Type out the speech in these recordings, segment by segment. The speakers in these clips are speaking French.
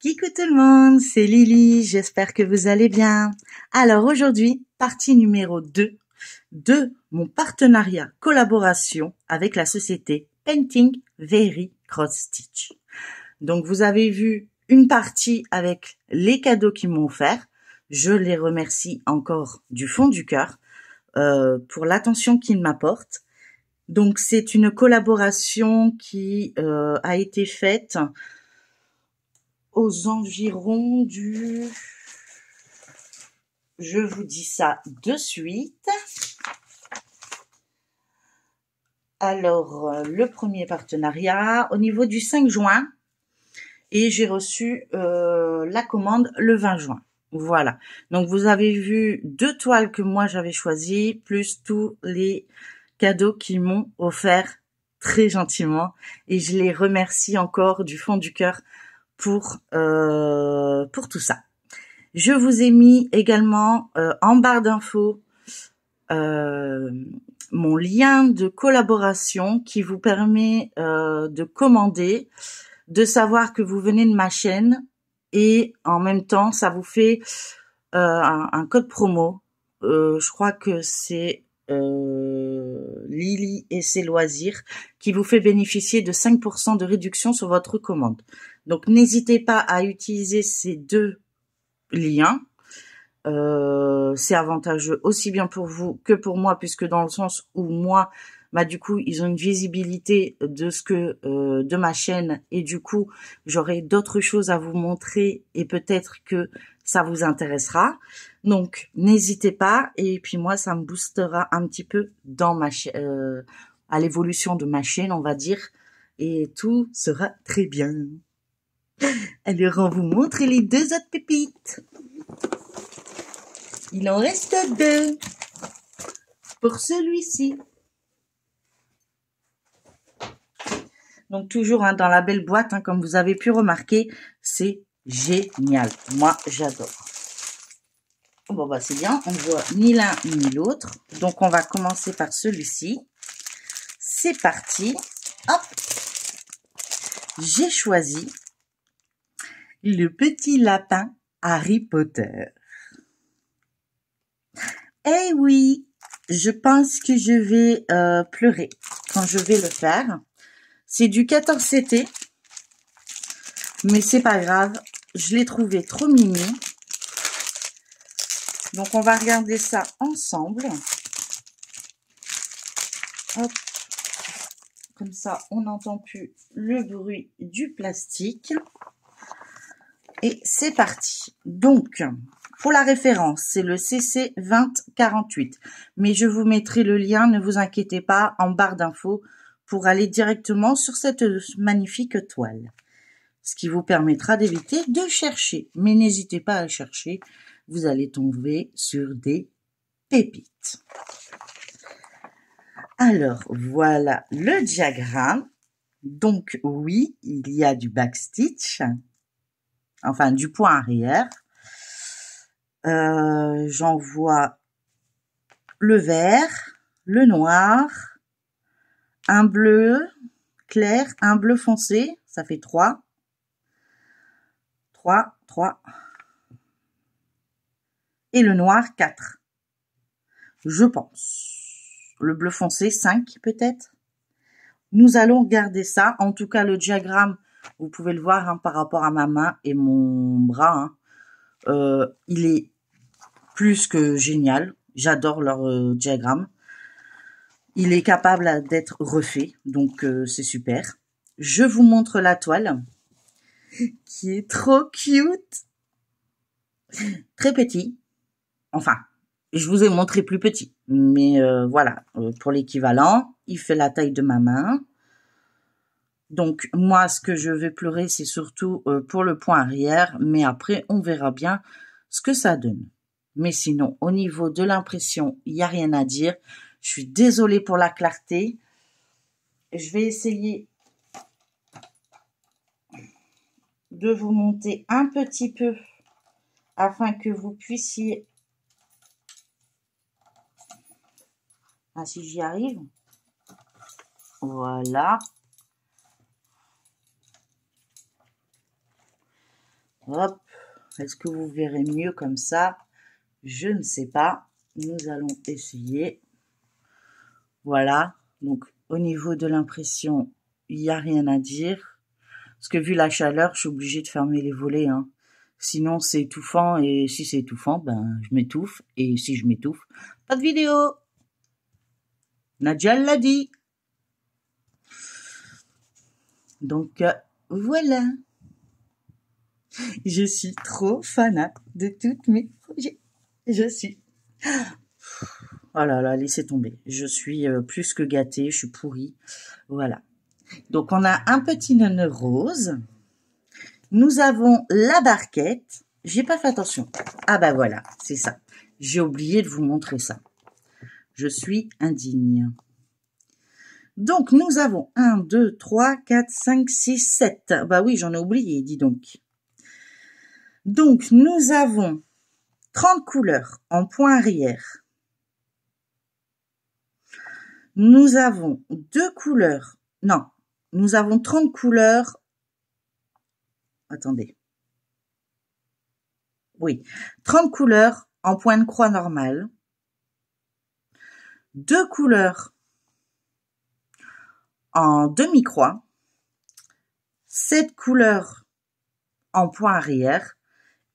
Kikou tout le monde, c'est Lily, j'espère que vous allez bien. Alors aujourd'hui, partie numéro 2 de mon partenariat collaboration avec la société Painting Very Cross Stitch. Donc vous avez vu une partie avec les cadeaux qu'ils m'ont offert. Je les remercie encore du fond du cœur pour l'attention qu'ils m'apportent. Donc c'est une collaboration qui a été faite aux environs du... Je vous dis ça de suite. Alors, le premier partenariat au niveau du 5 juin. Et j'ai reçu la commande le 20 juin. Voilà. Donc, vous avez vu 2 toiles que moi j'avais choisies, plus tous les cadeaux qu'ils m'ont offerts très gentiment. Et je les remercie encore du fond du cœur pour tout ça. Je vous ai mis également en barre d'infos mon lien de collaboration qui vous permet de commander, de savoir que vous venez de ma chaîne et en même temps ça vous fait un code promo. Je crois que c'est Lily et ses loisirs qui vous fait bénéficier de 5% de réduction sur votre commande. Donc n'hésitez pas à utiliser ces 2 liens. C'est avantageux aussi bien pour vous que pour moi, puisque dans le sens où moi, du coup, ils ont une visibilité de ce que de ma chaîne et du coup, j'aurai d'autres choses à vous montrer et peut-être que ça vous intéressera. Donc, n'hésitez pas et puis moi, ça me boostera un petit peu dans ma chaîne, à l'évolution de ma chaîne, on va dire, et tout sera très bien. Alors, on vous montre les 2 autres pépites. Il en reste 2 pour celui-ci. Donc toujours dans la belle boîte, comme vous avez pu remarquer, c'est génial. Moi, j'adore. Bon, c'est bien, on ne voit ni l'un ni l'autre. Donc, on va commencer par celui-ci. C'est parti. Hop. J'ai choisi le petit lapin Harry Potter. Eh oui, je pense que je vais pleurer quand je vais le faire. C'est du 14 CT, mais c'est pas grave. Je l'ai trouvé trop mimi. Donc, on va regarder ça ensemble. Hop. Comme ça, on n'entend plus le bruit du plastique. Et c'est parti. Donc, pour la référence, c'est le CC 2048. Mais je vous mettrai le lien, ne vous inquiétez pas, en barre d'infos pour aller directement sur cette magnifique toile. Ce qui vous permettra d'éviter de chercher. Mais n'hésitez pas à chercher, vous allez tomber sur des pépites. Alors, voilà le diagramme. Donc, oui, il y a du backstitch, enfin du point arrière. J'en vois le vert, le noir, un bleu clair, un bleu foncé, ça fait 3. 3. Et le noir, 4. Je pense. Le bleu foncé, 5 peut-être. Nous allons regarder ça. En tout cas, le diagramme, vous pouvez le voir par rapport à ma main et mon bras. Il est plus que génial. J'adore leur diagramme. Il est capable d'être refait, donc c'est super. Je vous montre la toile, qui est trop cute. Très petit. Enfin, je vous ai montré plus petit. Mais voilà, pour l'équivalent, il fait la taille de ma main. Donc, moi, ce que je vais pleurer, c'est surtout pour le point arrière. Mais après, on verra bien ce que ça donne. Mais sinon, au niveau de l'impression, il n'y a rien à dire. Je suis désolée pour la clarté. Je vais essayer de vous monter un petit peu afin que vous puissiez... Ah, si j'y arrive. Voilà. Hop. Est-ce que vous verrez mieux comme ça? Je ne sais pas. Nous allons essayer. Voilà. Donc, au niveau de l'impression, il n'y a rien à dire. Parce que vu la chaleur, je suis obligée de fermer les volets. Hein. Sinon, c'est étouffant. Et si c'est étouffant, ben, je m'étouffe. Et si je m'étouffe, pas de vidéo. Nadia l'a dit. Donc, voilà. Je suis trop fanat de tous mes projets. Je suis... Oh là là, laissez tomber. Je suis plus que gâtée, je suis pourrie. Voilà. Donc, on a un petit nœud rose. Nous avons la barquette. J'ai pas fait attention. Ah bah voilà, c'est ça. J'ai oublié de vous montrer ça. Je suis indigne. Donc, nous avons 1, 2, 3, 4, 5, 6, 7. Bah oui, j'en ai oublié, dis donc. Donc, nous avons 30 couleurs en point arrière. Nous avons 2 couleurs. Non, nous avons 30 couleurs. Attendez. Oui, 30 couleurs en point de croix normal. 2 couleurs en demi-croix. 7 couleurs en point arrière.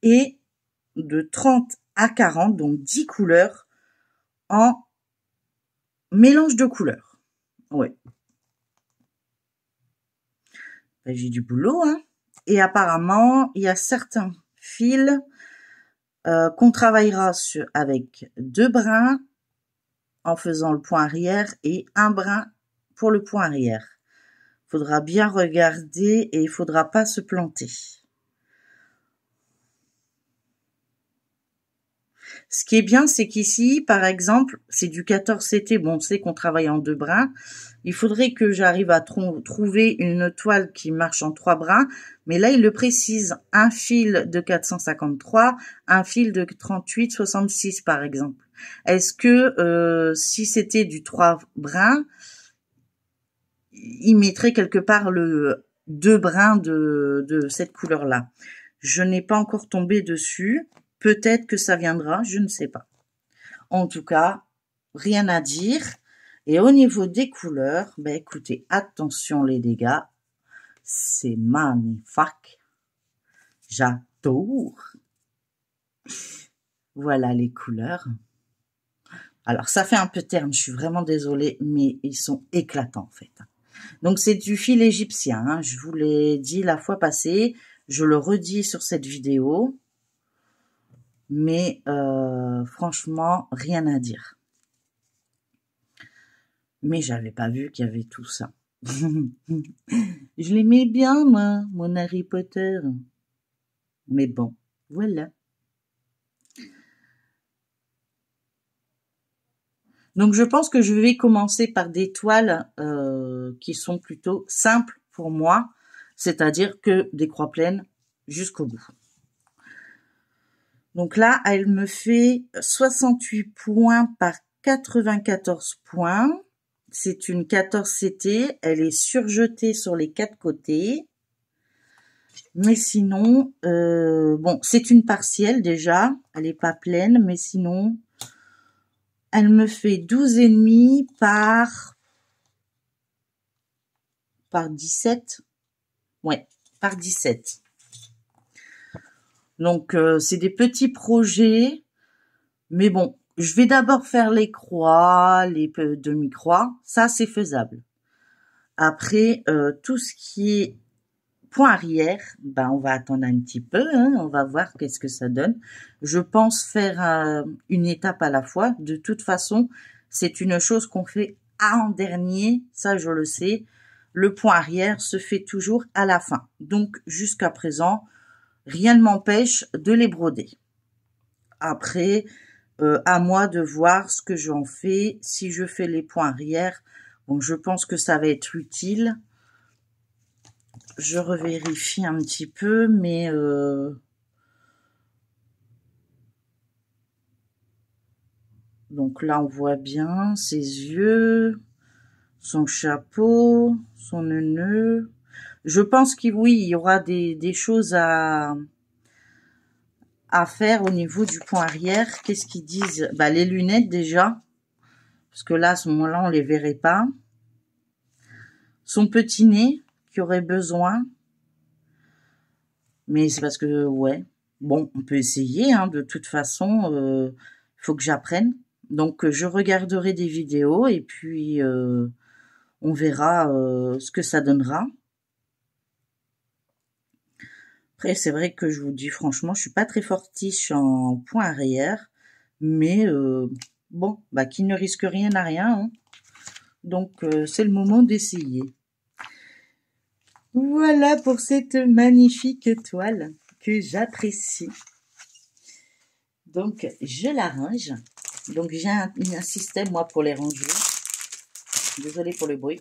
Et de 30 à 40, donc 10 couleurs en mélange de couleurs. Ouais. Ben, j'ai du boulot, hein. Et apparemment, il y a certains fils qu'on travaillera avec 2 brins en faisant le point arrière et 1 brin pour le point arrière. Faudra bien regarder et il faudra pas se planter. Ce qui est bien, c'est qu'ici, par exemple, c'est du 14 CT. Bon, on sait qu'on travaille en 2 brins. Il faudrait que j'arrive à trouver une toile qui marche en 3 brins. Mais là, il le précise. Un fil de 453, un fil de 38,66 par exemple. Est-ce que si c'était du 3 brins, il mettrait quelque part le 2 brins de cette couleur-là? Je n'ai pas encore tombé dessus. Peut-être que ça viendra, je ne sais pas. En tout cas, rien à dire. Et au niveau des couleurs, ben écoutez, attention les dégâts. C'est magnifique. J'adore. Voilà les couleurs. Alors, ça fait un peu terne, je suis vraiment désolée, mais ils sont éclatants en fait. Donc, c'est du fil égyptien. Hein. Je vous l'ai dit la fois passée. Je le redis sur cette vidéo. Mais franchement, rien à dire. Mais j'avais pas vu qu'il y avait tout ça. Je l'aimais bien, moi, mon Harry Potter. Mais bon, voilà. Donc, je pense que je vais commencer par des toiles qui sont plutôt simples pour moi, c'est-à-dire que des croix pleines jusqu'au bout. Donc là, elle me fait 68 points par 94 points. C'est une 14 CT. Elle est surjetée sur les 4 côtés. Mais sinon, bon, c'est une partielle déjà. Elle n'est pas pleine, mais sinon, elle me fait 12,5 par 17. Ouais, par 17. Donc, c'est des petits projets. Mais bon, je vais d'abord faire les croix, les demi-croix. Ça, c'est faisable. Après, tout ce qui est point arrière, ben, on va attendre un petit peu. Hein, on va voir qu'est-ce que ça donne. Je pense faire une étape à la fois. De toute façon, c'est une chose qu'on fait en dernier. Ça, je le sais. Le point arrière se fait toujours à la fin. Donc, jusqu'à présent, rien ne m'empêche de les broder. Après, à moi de voir ce que j'en fais. Si je fais les points arrière, bon, je pense que ça va être utile. Je revérifie un petit peu, mais donc là, on voit bien ses yeux, son chapeau, son nœud. Je pense qu'il oui, il y aura des choses à à faire au niveau du point arrière. Qu'est-ce qu'ils disent? Bah, les lunettes déjà. Parce que là, à ce moment-là, on les verrait pas. Son petit nez, qui aurait besoin. Mais c'est parce que, ouais. Bon, on peut essayer, hein. De toute façon, faut que j'apprenne. Donc, je regarderai des vidéos et puis on verra ce que ça donnera. Après, c'est vrai que je vous dis franchement, je suis pas très fortiche en point arrière. Mais bon, bah, qui ne risque rien n'a rien, hein. Donc, c'est le moment d'essayer. Voilà pour cette magnifique toile que j'apprécie. Donc, je la range. Donc, j'ai un système, moi, pour les ranger. Désolée pour le bruit.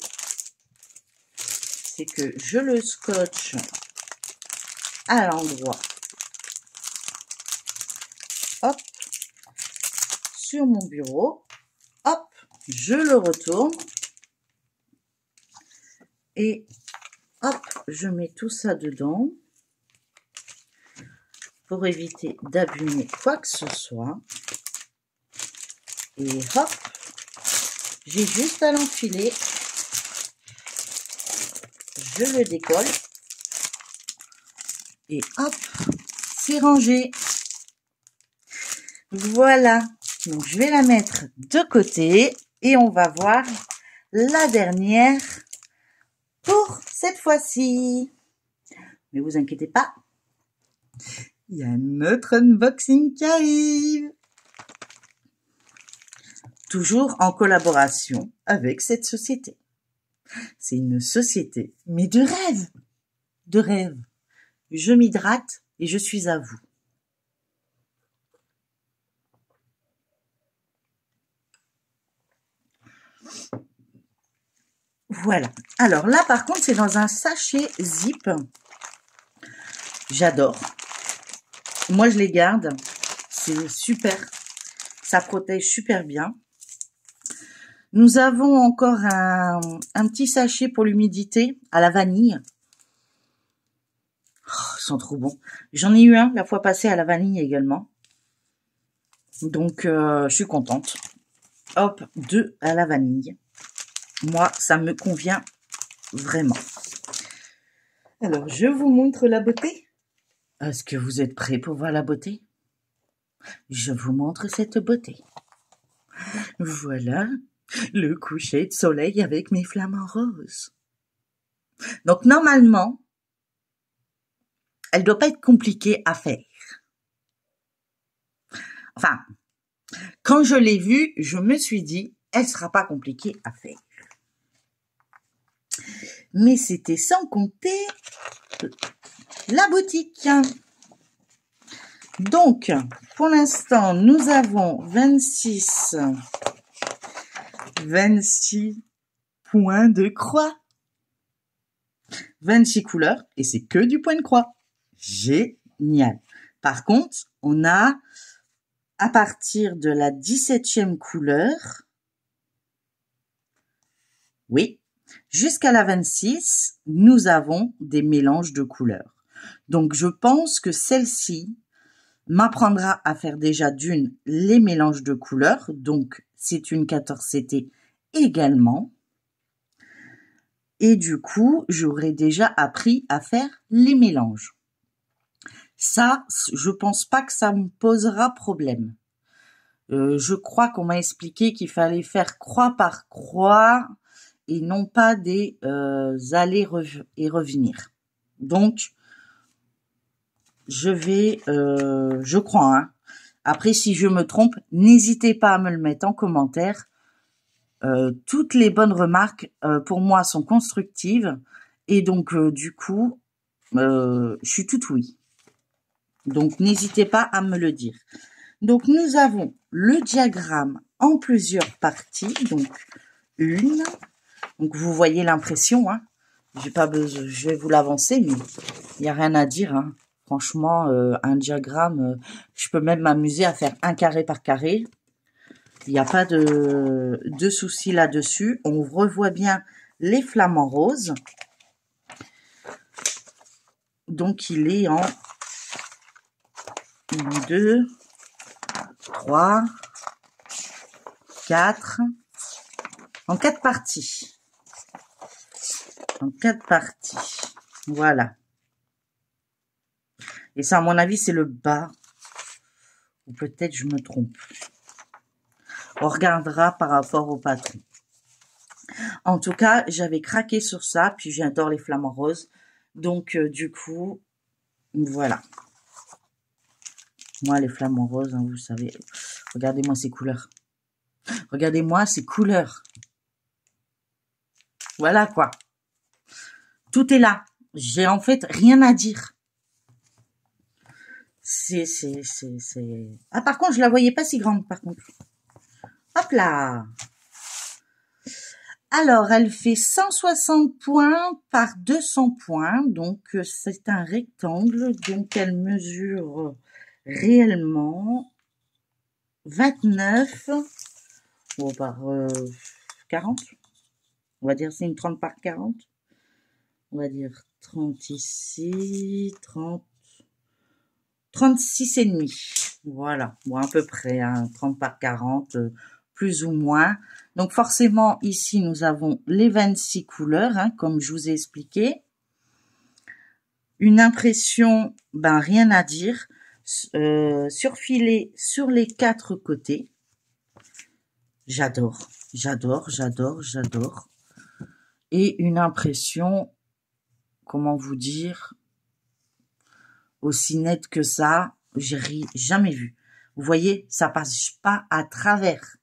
C'est que je le scotche à l'endroit. Hop. Sur mon bureau. Hop. Je le retourne. Et hop, je mets tout ça dedans. Pour éviter d'abîmer quoi que ce soit. Et hop, j'ai juste à l'enfiler. Je le décolle. Et hop, c'est rangé. Voilà. Donc, je vais la mettre de côté. Et on va voir la dernière pour cette fois-ci. Mais vous inquiétez pas. Il y a notre unboxing qui arrive. Toujours en collaboration avec cette société. C'est une société, mais de rêve. De rêve. Je m'hydrate et je suis à vous. Voilà. Alors là, par contre, c'est dans un sachet zip. J'adore. Moi, je les garde. C'est super. Ça protège super bien. Nous avons encore un petit sachet pour l'humidité à la vanille. Oh, ils sont trop bons. J'en ai eu un la fois passée à la vanille également. Donc, je suis contente. Hop, 2 à la vanille. Moi, ça me convient vraiment. Alors, je vous montre la beauté. Est-ce que vous êtes prêts pour voir la beauté? Je vous montre cette beauté. Voilà le coucher de soleil avec mes flamants roses. Donc, normalement, elle ne doit pas être compliquée à faire. Enfin, quand je l'ai vue, je me suis dit, elle ne sera pas compliquée à faire. Mais c'était sans compter la boutique. Donc, pour l'instant, nous avons 26 points de croix. 26 couleurs et c'est que du point de croix. Génial. Par contre, on a à partir de la 17e couleur, oui, jusqu'à la 26, nous avons des mélanges de couleurs. Donc, je pense que celle-ci m'apprendra à faire déjà d'une les mélanges de couleurs. Donc, c'est une 14CT également. Et du coup, j'aurais déjà appris à faire les mélanges. Ça, je pense pas que ça me posera problème. Je crois qu'on m'a expliqué qu'il fallait faire croix par croix et non pas des allers et revenir. Donc, je vais, je crois, hein. Après, si je me trompe, n'hésitez pas à me le mettre en commentaire. Toutes les bonnes remarques, pour moi, sont constructives. Et donc, du coup, je suis tout oui. Donc, n'hésitez pas à me le dire. Donc, nous avons le diagramme en plusieurs parties. Donc, une. Donc, vous voyez l'impression, hein. J'ai pas besoin, je vais vous l'avancer, mais il n'y a rien à dire, hein. Franchement, un diagramme, je peux même m'amuser à faire un carré par carré. Il n'y a pas de souci là-dessus. On revoit bien les flamants roses. Donc, il est en 1, 2, 3, 4. En 4 parties. En 4 parties. Voilà. Et ça, à mon avis, c'est le bas. Ou peut-être je me trompe. On regardera par rapport au patron. En tout cas, j'avais craqué sur ça. Puis j'adore les flamants roses. Donc, du coup, voilà. Moi, les flamants roses, hein, vous savez. Regardez-moi ces couleurs. Regardez-moi ces couleurs. Voilà, quoi. Tout est là. J'ai en fait rien à dire. C'est... Ah, par contre, je la voyais pas si grande, par contre. Hop là. Alors, elle fait 160 points par 200 points. Donc, c'est un rectangle. Donc, elle mesure réellement 29 par 40. On va dire c'est une 30 par 40. On va dire 30 ici, 30, 36 et demi. Voilà, bon, à peu près, hein, 30 par 40, plus ou moins. Donc forcément, ici, nous avons les 26 couleurs, hein, comme je vous ai expliqué. Une impression, ben rien à dire, surfilée sur les 4 côtés. J'adore, j'adore, j'adore, j'adore. Et une impression, comment vous dire, aussi nette que ça, j'ai jamais vu. Vous voyez, ça passe pas à travers.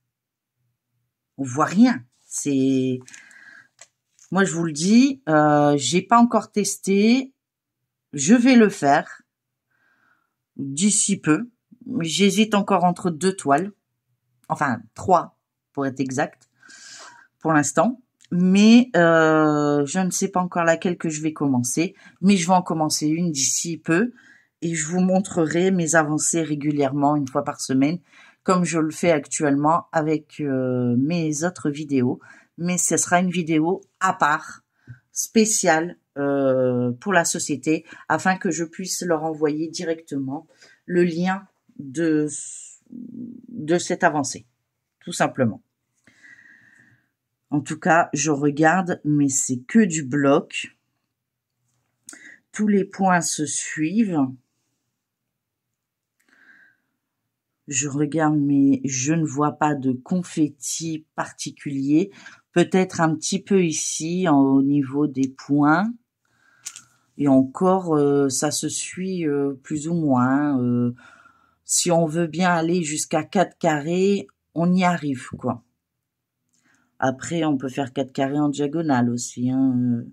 On voit rien. C'est, moi je vous le dis, j'ai pas encore testé. Je vais le faire d'ici peu. J'hésite encore entre 2 toiles, enfin 3 pour être exact, pour l'instant. Mais je ne sais pas encore laquelle que je vais commencer. Mais je vais en commencer une d'ici peu. Et je vous montrerai mes avancées régulièrement, une fois par semaine, comme je le fais actuellement avec mes autres vidéos. Mais ce sera une vidéo à part, spéciale pour la société, afin que je puisse leur envoyer directement le lien de cette avancée, tout simplement. En tout cas, je regarde, mais c'est que du bloc. Tous les points se suivent. Je regarde, mais je ne vois pas de confetti particulier. Peut-être un petit peu ici, au niveau des points. Et encore, ça se suit plus ou moins. Si on veut bien aller jusqu'à 4 carrés, on y arrive, quoi. Après, on peut faire 4 carrés en diagonale aussi, hein.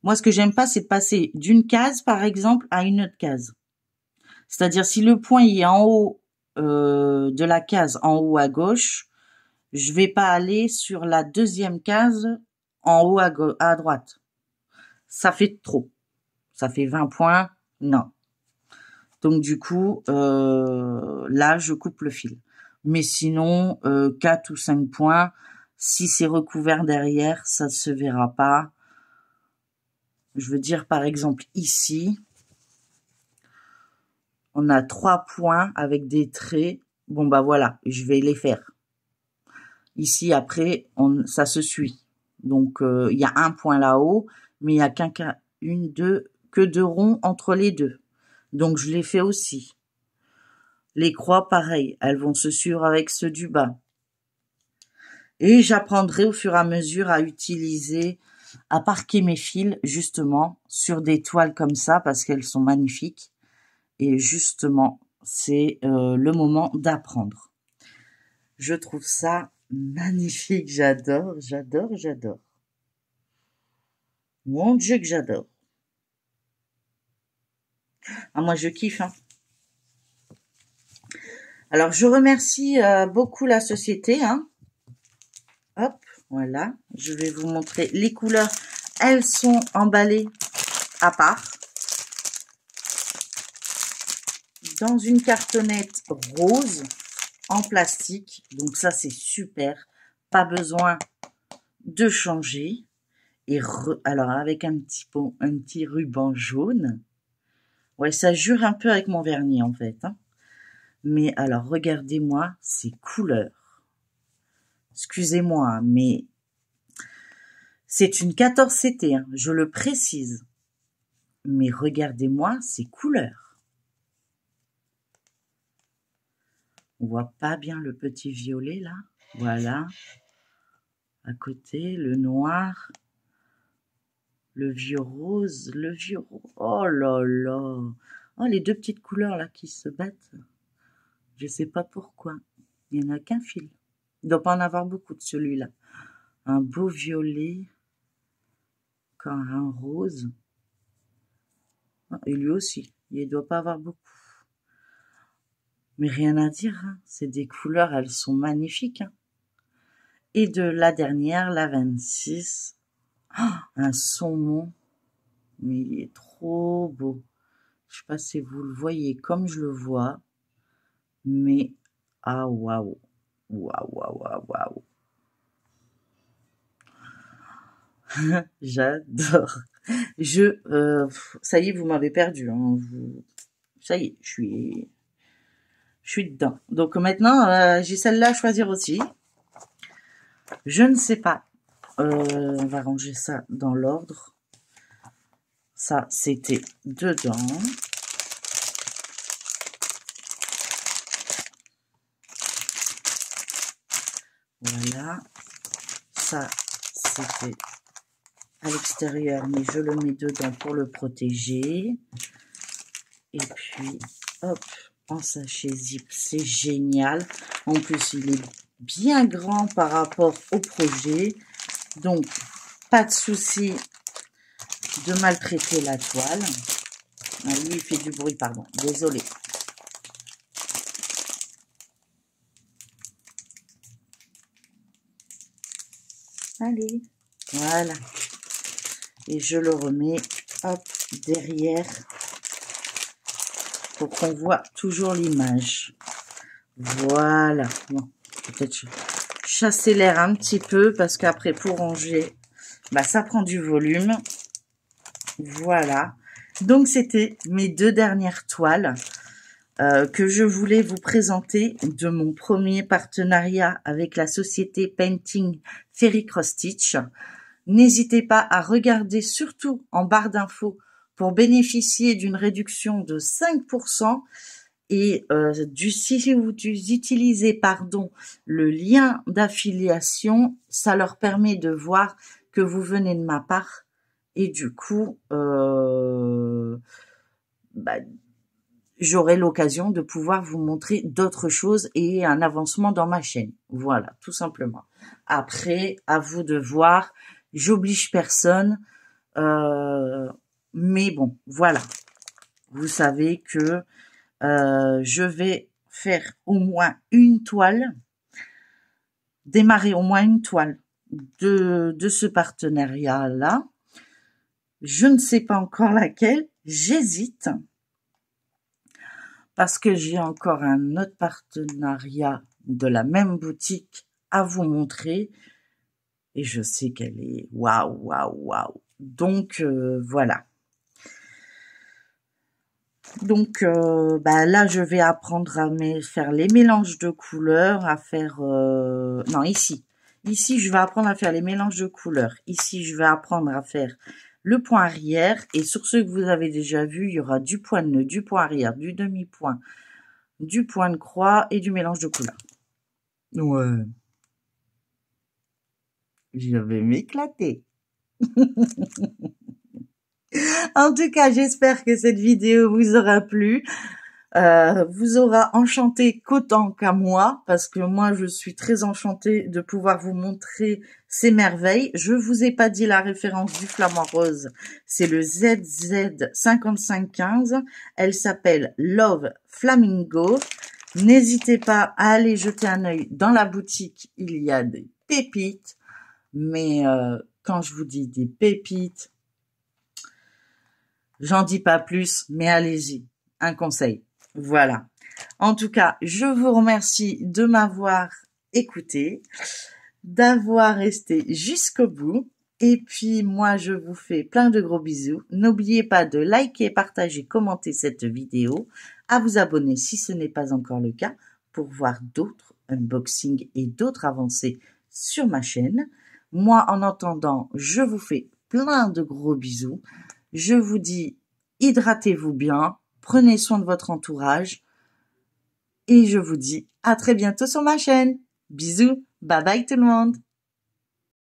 Moi, ce que j'aime pas, c'est de passer d'une case, par exemple, à une autre case. C'est-à-dire, si le point est en haut de la case, en haut à gauche, je vais pas aller sur la deuxième case en haut à droite. Ça fait trop. Ça fait 20 points. Non. Donc, du coup, là, je coupe le fil. Mais sinon, 4 ou 5 points, si c'est recouvert derrière, ça ne se verra pas. Je veux dire, par exemple, ici, on a 3 points avec des traits. Bon, bah voilà, je vais les faire. Ici, après, ça se suit. Donc, il y a un point là-haut, mais il n'y a que 2 ronds entre les deux. Donc, je les fais aussi. Les croix, pareil, elles vont se suivre avec ceux du bas. Et j'apprendrai au fur et à mesure à utiliser, à parquer mes fils, justement, sur des toiles comme ça, parce qu'elles sont magnifiques. Et justement, c'est le moment d'apprendre. Je trouve ça magnifique, j'adore, j'adore, j'adore. Mon Dieu que j'adore. Ah, moi je kiffe, hein. Alors je remercie beaucoup la société, hein. Hop, voilà. Je vais vous montrer les couleurs. Elles sont emballées à part. Dans une cartonnette rose en plastique. Donc ça c'est super. Pas besoin de changer. Et alors avec un petit ruban jaune. Ouais, ça jure un peu avec mon vernis, en fait. Hein. Mais alors, regardez-moi ces couleurs. Excusez-moi, mais c'est une 14CT, hein, je le précise. Mais regardez-moi ces couleurs. On voit pas bien le petit violet, là. Voilà. À côté, le noir. Le vieux rose, le vieux rose. Oh là là. Oh, les deux petites couleurs, là, qui se battent. Je sais pas pourquoi. Il n'y en a qu'un fil. Il ne doit pas en avoir beaucoup de celui-là. Un beau violet. Encore un rose. Et lui aussi. Il ne doit pas avoir beaucoup. Mais rien à dire. Hein. C'est des couleurs, elles sont magnifiques. Hein. Et de la dernière, la 26. Oh, un saumon. Mais il est trop beau. Je sais pas si vous le voyez comme je le vois. Mais, ah waouh. Waouh, waouh, waouh, waouh. J'adore. Ça y est, vous m'avez perdu. Hein. Ça y est, je suis dedans. Donc maintenant, j'ai celle-là à choisir aussi. Je ne sais pas. On va ranger ça dans l'ordre. Ça, c'était dedans. Voilà. Ça, c'était à l'extérieur, mais je le mets dedans pour le protéger. Et puis, hop, en sachet zip, c'est génial. En plus, il est bien grand par rapport au projet. Donc, pas de souci de maltraiter la toile. Ah, lui, il fait du bruit, pardon. Désolé. Allez, voilà. Et je le remets, hop, derrière. Pour qu'on voit toujours l'image. Voilà. Bon, peut-être chasser l'air un petit peu parce qu'après pour ranger, bah ça prend du volume. Voilà. Donc c'était mes deux dernières toiles que je voulais vous présenter de mon premier partenariat avec la société Painting Ferry Cross Stitch. N'hésitez pas à regarder surtout en barre d'infos pour bénéficier d'une réduction de 5%. Et si vous utilisez le lien d'affiliation, ça leur permet de voir que vous venez de ma part. Et du coup, j'aurai l'occasion de pouvoir vous montrer d'autres choses et un avancement dans ma chaîne. Voilà, tout simplement. Après, à vous de voir. J'oblige personne. Mais bon, voilà. Vous savez que je vais faire au moins une toile, démarrer au moins une toile de ce partenariat-là. Je ne sais pas encore laquelle, j'hésite, parce que j'ai encore un autre partenariat de la même boutique à vous montrer, et je sais qu'elle est waouh, waouh, waouh. Donc, voilà. Donc là, je vais apprendre à faire les mélanges de couleurs, à faire... non, ici. Ici, je vais apprendre à faire les mélanges de couleurs. Ici, je vais apprendre à faire le point arrière. Et sur ceux que vous avez déjà vu, il y aura du point de nœud, du point arrière, du demi-point, du point de croix et du mélange de couleurs. Ouais. Je vais m'éclater. En tout cas, j'espère que cette vidéo vous aura plu. Vous aura enchanté qu'autant qu'à moi, parce que moi je suis très enchantée de pouvoir vous montrer ces merveilles. Je vous ai pas dit la référence du flamant rose, c'est le ZZ5515, elle s'appelle Love Flamingo. N'hésitez pas à aller jeter un œil dans la boutique, il y a des pépites, mais quand je vous dis des pépites, j'en dis pas plus, mais allez-y, un conseil. Voilà. En tout cas, je vous remercie de m'avoir écouté, d'avoir resté jusqu'au bout. Et puis, moi, je vous fais plein de gros bisous. N'oubliez pas de liker, partager, commenter cette vidéo, à vous abonner si ce n'est pas encore le cas, pour voir d'autres unboxings et d'autres avancées sur ma chaîne. Moi, en attendant, je vous fais plein de gros bisous. Je vous dis, hydratez-vous bien, prenez soin de votre entourage. Et je vous dis à très bientôt sur ma chaîne. Bisous, bye bye tout le monde.